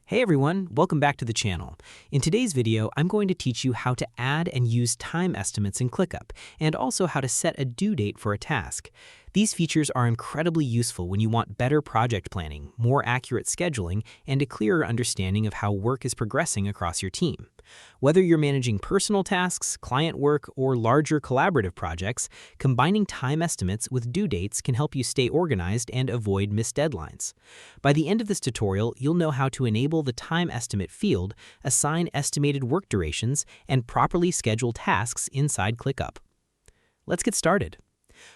Hey everyone, welcome back to the channel. In today's video, I'm going to teach you how to add and use time estimates in Clickup, and also how to set a due date for a task. These features are incredibly useful when you want better project planning, more accurate scheduling, and a clearer understanding of how work is progressing across your team. Whether you're managing personal tasks, client work, or larger collaborative projects, combining time estimates with due dates can help you stay organized and avoid missed deadlines. By the end of this tutorial, you'll know how to enable the time estimate field, assign estimated work durations, and properly schedule tasks inside Clickup. Let's get started.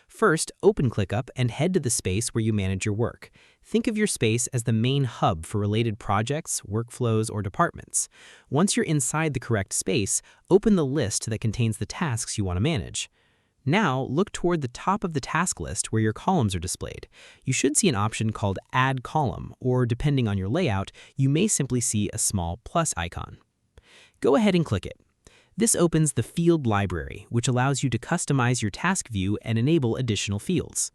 First, open Clickup and head to the space where you manage your work. Think of your space as the main hub for related projects, workflows, or departments. Once you're inside the correct space, open the list that contains the tasks you want to manage. Now, look toward the top of the task list where your columns are displayed. You should see an option called Add Column, or depending on your layout, you may simply see a small plus icon. Go ahead and click it. This opens the Field Library, which allows you to customize your task view and enable additional fields.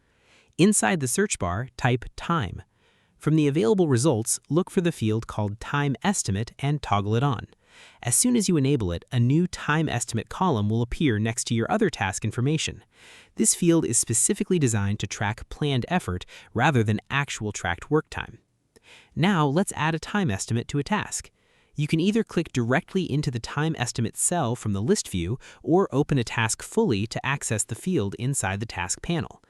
Inside the search bar, type Time. From the available results, look for the field called Time Estimate and toggle it on. As soon as you enable it, a new Time Estimate column will appear next to your other task information. This field is specifically designed to track planned effort rather than actual tracked work time. Now, let's add a time estimate to a task. You can either click directly into the time estimate cell from the list view or open a task fully to access the field inside the task panel.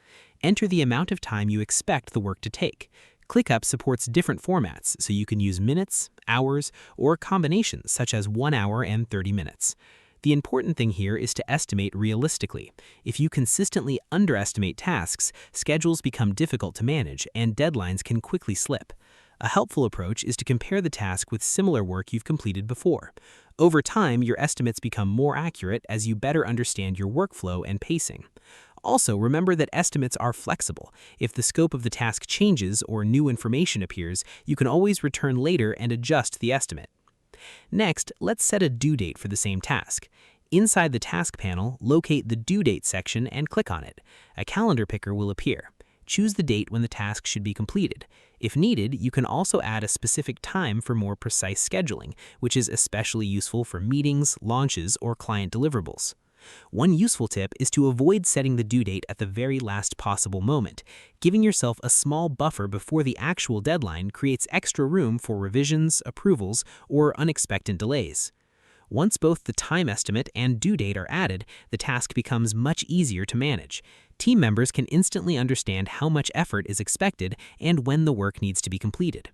Enter the amount of time you expect the work to take. Clickup supports different formats, so you can use minutes, hours, or combinations such as 1 hour and 30 minutes. The important thing here is to estimate realistically. If you consistently underestimate tasks, schedules become difficult to manage and deadlines can quickly slip. A helpful approach is to compare the task with similar work you've completed before. Over time, your estimates become more accurate as you better understand your workflow and pacing. Also, remember that estimates are flexible. If the scope of the task changes or new information appears, you can always return later and adjust the estimate. Next, let's set a due date for the same task. Inside the task panel, locate the Due Date section and click on it. A calendar picker will appear. Choose the date when the task should be completed. If needed, you can also add a specific time for more precise scheduling, which is especially useful for meetings, launches, or client deliverables. One useful tip is to avoid setting the due date at the very last possible moment. Giving yourself a small buffer before the actual deadline creates extra room for revisions, approvals, or unexpected delays. Once both the time estimate and due date are added, the task becomes much easier to manage. Team members can instantly understand how much effort is expected and when the work needs to be completed.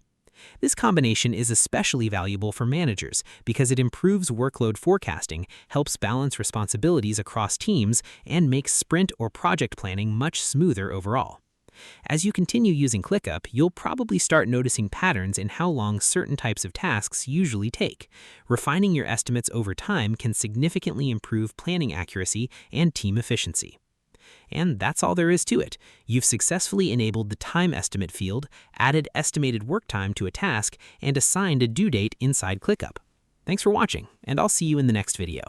This combination is especially valuable for managers because it improves workload forecasting, helps balance responsibilities across teams, and makes sprint or project planning much smoother overall. As you continue using Clickup, you'll probably start noticing patterns in how long certain types of tasks usually take. Refining your estimates over time can significantly improve planning accuracy and team efficiency. And that's all there is to it. You've successfully enabled the time estimate field, added estimated work time to a task, and assigned a due date inside Clickup. Thanks for watching, and I'll see you in the next video.